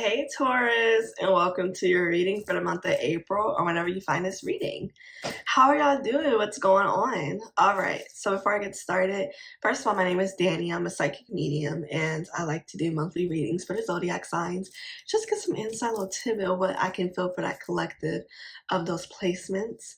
Hey Taurus, and welcome to your reading for the month of April, or whenever you find this reading. How are y'all doing? What's going on? Alright, so before I get started, first of all, my name is Dani. I'm a psychic medium, and I like to do monthly readings for the zodiac signs. Just get some insight, a little tidbit of what I can feel for that collective of those placements.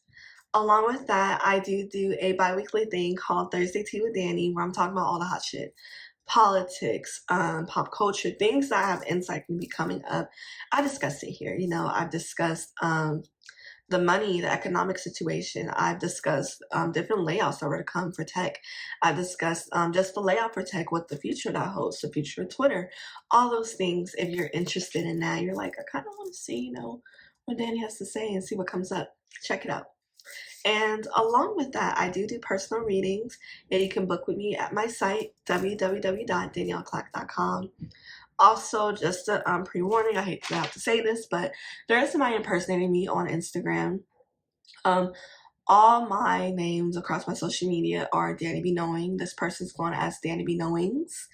Along with that, I do a bi-weekly thing called Thursday Tea with Dani, where I'm talking about all the hot shit. Politics, pop culture, things that I have insight can be coming up. I discuss it here. I've discussed the money, the economic situation. I've discussed different layouts that were to come for tech. I've discussed just the layout for tech, what the future that holds, the future of Twitter, all those things. If you're interested in that, you're like, I kind of want to see, what Dani has to say and see what comes up. Check it out. And along with that, I do personal readings, and you can book with me at my site, www.danielleclack.com. Also, just a pre-warning, I hate to have to say this, but there is somebody impersonating me on Instagram. All my names across my social media are Dani Be Knowing. This person's going as Dani Be Knowings,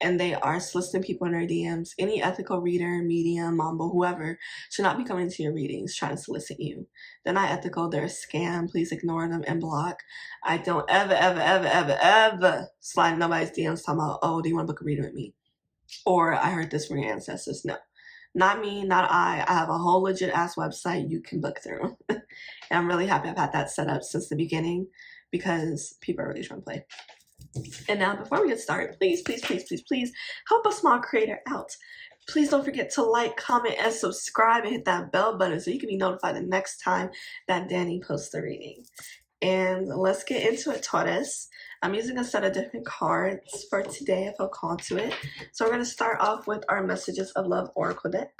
and they are soliciting people in their DMs. Any ethical reader, medium, mambo, whoever should not be coming into your readings trying to solicit you. They're not ethical. They're a scam. Please ignore them and block. I don't ever slide in nobody's DMs talking about, oh, do you want to book a reading with me? Or I heard this from your ancestors. No. Not me, not I. I have a whole legit ass website you can book through. And I'm really happy I've had that set up since the beginning because people are really trying to play. And now, before we get started, please help a small creator out. Please don't forget to like, comment, and subscribe, and hit that bell button so you can be notified the next time that Dani posts a reading. And let's get into it, Taurus. I'm using a set of different cards for today. I feel called to it. So we're going to start off with our Messages of Love Oracle deck.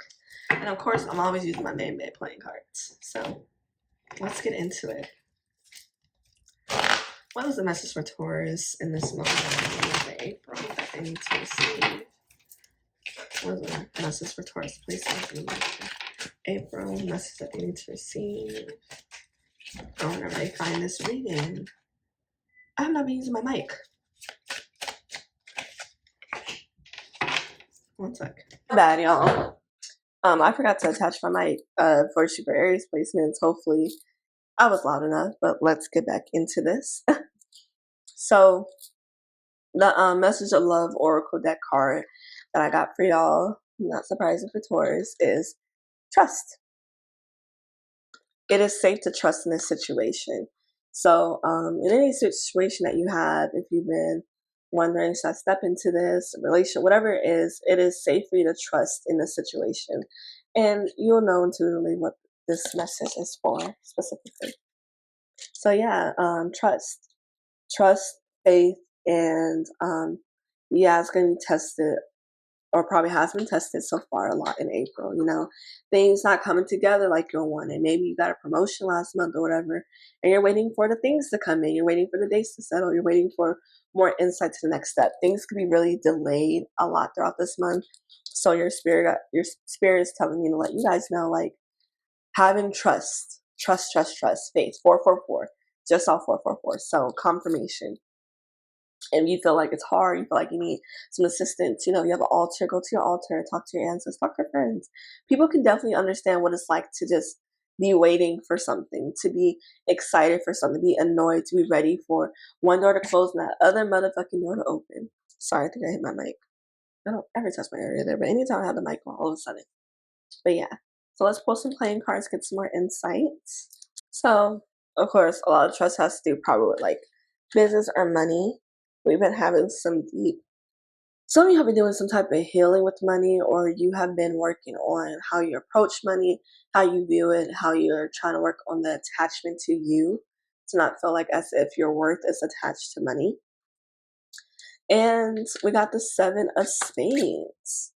And of course, I'm always using my main bed playing cards. So let's get into it. What is the message for Taurus in this month of April that they need to receive? What is the message for Taurus? Please tell me. April, message that they need to receive. Whenever they find this reading. I have not been using my mic. One sec. Bad, y'all. I forgot to attach my mic for Super Aries placements. Hopefully I was loud enough, but let's get back into this. So the Message of Love Oracle deck card that I got for y'all, not surprising for Taurus, is trust. It is safe to trust in this situation. So in any situation that you have, if you've been wondering, should I step into this relationship, whatever it is safe for you to trust in this situation. And you'll know intuitively what this message is for specifically. So yeah, trust, faith, and yeah, it's going to be tested, or probably has been tested so far a lot in April. Things not coming together like you're wanting. Maybe you got a promotion last month or whatever, and you're waiting for the things to come in. You're waiting for the dates to settle. You're waiting for more insight to the next step. Things could be really delayed a lot throughout this month. So your spirit is telling me to let you guys know, like, having trust, faith, 444, just all 444. So confirmation. And you feel like it's hard, you feel like you need some assistance, you have an altar, go to your altar, talk to your ancestors, talk to your friends. People can definitely understand what it's like to just be waiting for something, to be excited for something, to be annoyed, to be ready for one door to close and that other motherfucking door to open. Sorry, I think I hit my mic. I don't ever touch my area there, but anytime I have the mic on, all of a sudden. But yeah, so let's pull some playing cards, get some more insights. So, of course, a lot of trust has to do probably with like business or money. We've been having some of you have been doing some type of healing with money, or you have been working on how you approach money, how you view it, how you're trying to work on the attachment to you, to not feel like as if your worth is attached to money. And we got the 7 of Spades.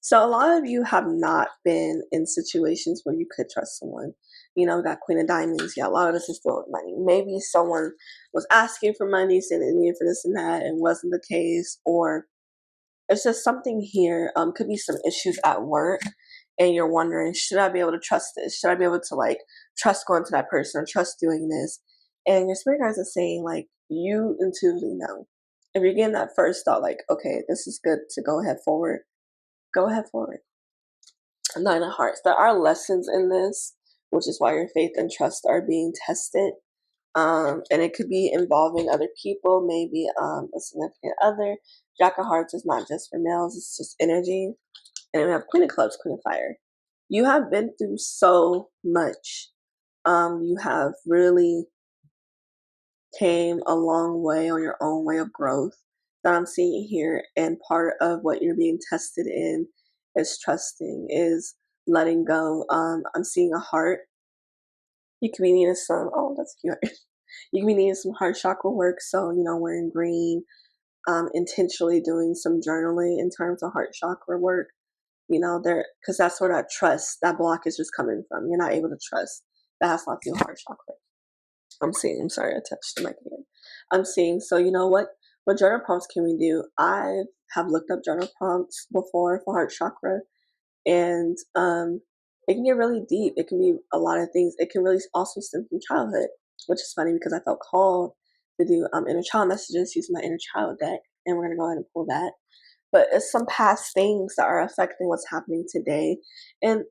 So a lot of you have not been in situations where you could trust someone. We got Queen of Diamonds. Yeah, a lot of this is still with money. Maybe someone was asking for money, saying they needed for this and that, and wasn't the case. Or it's just something here. Could be some issues at work, and you're wondering, should I be able to trust this? Should I be able to trust going to that person or trust doing this? And your spirit guides are saying, like, you intuitively know. If you're getting that first thought, like, okay, this is good to go ahead forward. Go ahead forward. Nine of Hearts. There are lessons in this, which is why your faith and trust are being tested. And it could be involving other people, maybe a significant other. Jack of Hearts is not just for males, it's just energy. And we have Queen of Clubs, Queen of Fire. You have been through so much. You have really came a long way on your own way of growth that I'm seeing here. And part of what you're being tested in is trusting, is letting go. I'm seeing a heart. You can be needing some, oh, that's cute. You can be needing some heart chakra work. So, wearing green, intentionally doing some journaling in terms of heart chakra work, there, because that's where that trust, that block is just coming from. You're not able to trust. That has a lot to do with heart chakra. I'm sorry, I touched the mic again. I'm seeing, so what journal prompts can we do? I have looked up journal prompts before for heart chakra, and it can get really deep. It can be a lot of things. It can really also stem from childhood, which is funny because I felt called to do inner child messages using my inner child deck, and we're gonna go ahead and pull that. But it's some past things that are affecting what's happening today, and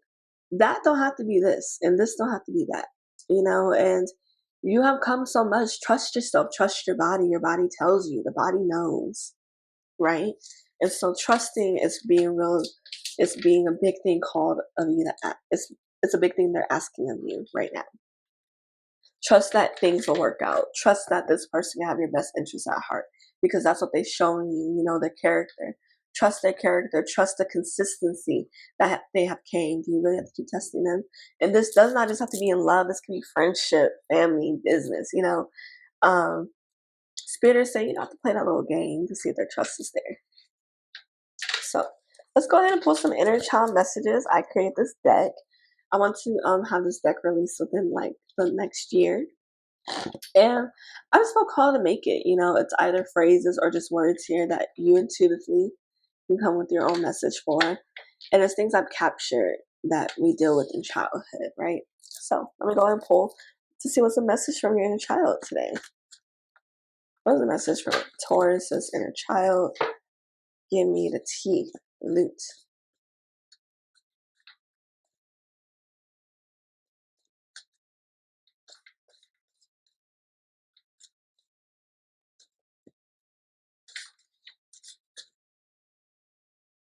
that don't have to be this, and this don't have to be that, and you have come so much. Trust yourself, trust your body. Your body tells you, the body knows, right? And so trusting is being real, it's being a big thing called of you. That it's a big thing they're asking of you right now. Trust that things will work out. Trust that this person can have your best interests at heart, because that's what they've shown you, their character. Trust their character. Trust the consistency that they have came. You really have to keep testing them. And this does not just have to be in love. This can be friendship, family, business, Spirit is saying you don't have to play that little game to see if their trust is there. So let's go ahead and pull some inner child messages. I created this deck. I want to have this deck released within like the next year. And I just felt called to make it. It's either phrases or just words here that you intuitively can come with your own message for. And it's things I've captured that we deal with in childhood, right? So let me go ahead and pull to see what's the message from your inner child today. What's the message from Taurus's inner child? Give me the tea, loot.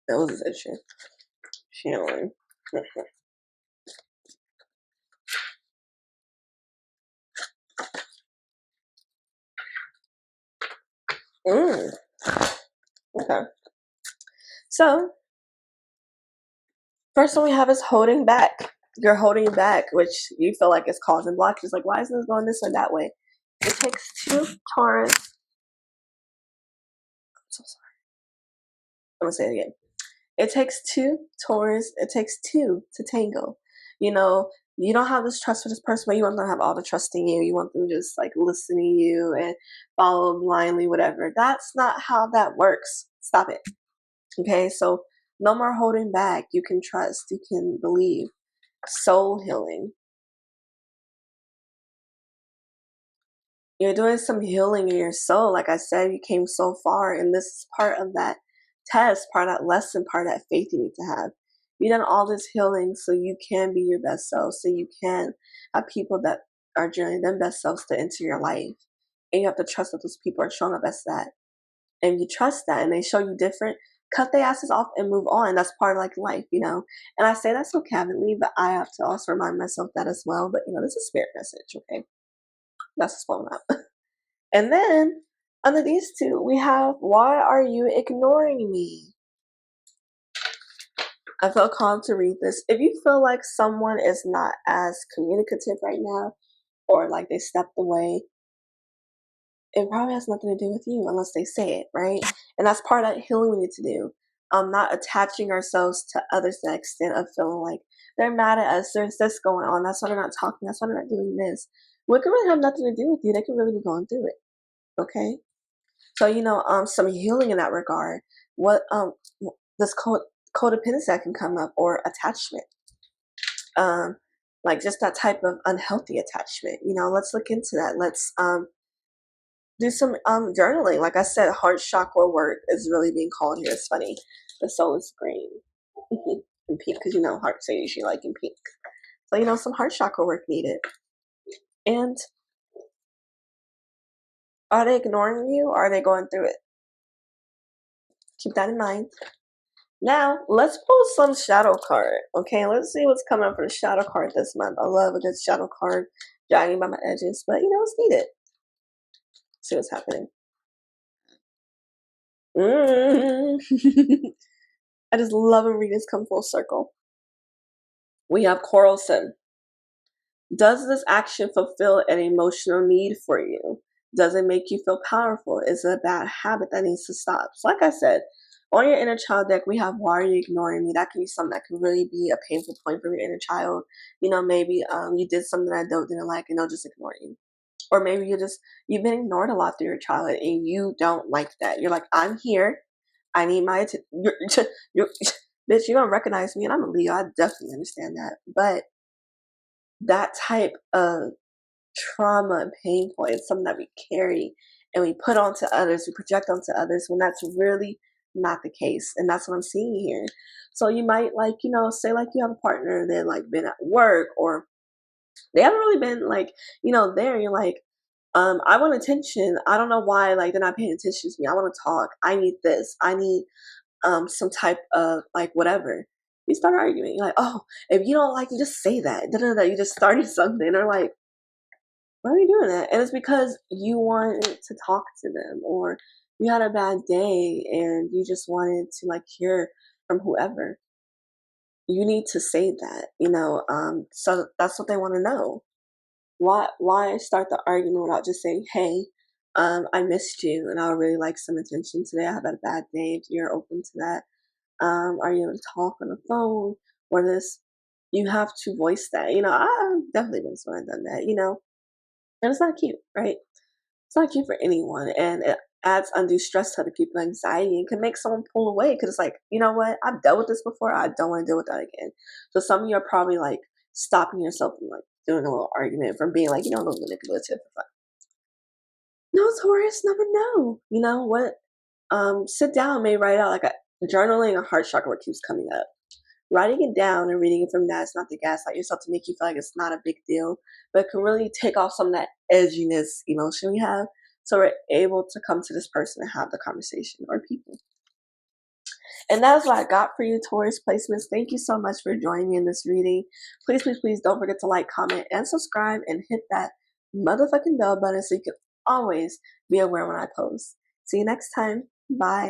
That was a issue. Channeling. Okay. So, first one we have is holding back. You're holding back, which you feel like is causing blockages. Like, why isn't this going this way, that way? It takes two, Taurus. I'm so sorry. I'm going to say it again. It takes two, Taurus. It takes two to tango. You don't have this trust for this person, but you want them to have all the trust in you. You want them to just like listen to you and follow blindly, whatever. That's not how that works. Stop it. Okay, so no more holding back. You can trust. You can believe. Soul healing. You're doing some healing in your soul. Like I said, you came so far, and this is part of that test, part of that lesson, part of that faith you need to have. You've done all this healing so you can be your best self, so you can have people that are journeying their best selves to enter your life. And you have to trust that those people are showing up as that. And you trust that, and they show you different, cut their asses off and move on. That's part of like life, And I say that so cavantly, but I have to also remind myself that as well. But this is a spirit message, okay? That's what's blowing up. And then under these two, we have, why are you ignoring me? I felt called to read this. If you feel like someone is not as communicative right now, or like they stepped away, it probably has nothing to do with you unless they say it, right? And that's part of that healing we need to do. Not attaching ourselves to others to the extent of feeling like they're mad at us, there's this going on, that's why they're not talking, that's why they're not doing this. Well, it can really have nothing to do with you. They can really be going through it. Okay? So, some healing in that regard. What this codependency that can come up, or attachment. Like just that type of unhealthy attachment. Let's look into that. Let's do some journaling. Like I said, heart chakra work is really being called here. It's funny. The soul is green. in pink because hearts are usually like in pink. So some heart chakra work needed. And are they ignoring you or are they going through it? Keep that in mind. Now, let's pull some shadow card. Okay, let's see what's coming up for the shadow card this month. I love a good shadow card dragging by my edges, but it's needed. Let's see what's happening. I just love when readings come full circle. We have coral sim. Does this action fulfill an emotional need for you? Does it make you feel powerful? Is it a bad habit that needs to stop? So like I said, on your inner child deck, we have why are you ignoring me? That can be something that can really be a painful point for your inner child. Maybe you did something that I didn't like and they'll just ignore you. Or maybe you've been ignored a lot through your childhood and you don't like that. You're like, I'm here. I need my attention. Bitch, you don't recognize me and I'm a Leo. I definitely understand that. But that type of trauma and pain point is something that we carry and we put onto others, we project onto others when that's really not the case. And that's what I'm seeing here. So you might say like you have a partner that like been at work or they haven't really been like, there. You're like, I want attention. I don't know why like they're not paying attention to me. I want to talk. I need this. I need some type of like whatever. You start arguing. You're like, oh, if you don't like me, just say that. You just started something. Or like, why are you doing that? And it's because you wanted to talk to them, or you had a bad day and you just wanted to like hear from whoever. You need to say that, so that's what they want to know. Why start the argument without just saying, hey, I missed you and I would really like some attention today. I have had a bad day. If you're open to that, are you able to talk on the phone or this? You have to voice that. I've definitely been someone done that, and it's not cute, right? It's not cute for anyone, and it adds undue stress to other people, anxiety, and can make someone pull away because it's like, you know what? I've dealt with this before. I don't want to deal with that again. So some of you are probably like stopping yourself from like doing a little argument from being like, a little manipulative. Like, no, Taurus, never know. You know what? Sit down, maybe write out like a journaling. A heart chakra what keeps coming up. Writing it down and reading it from that is not to gaslight yourself to make you feel like it's not a big deal, but it can really take off some of that edginess emotion we have, so we're able to come to this person and have the conversation, or people. And that's what I got for you, Taurus placements. Thank you so much for joining me in this reading. Please, please, please don't forget to like, comment, and subscribe, and hit that motherfucking bell button so you can always be aware when I post. See you next time. Bye.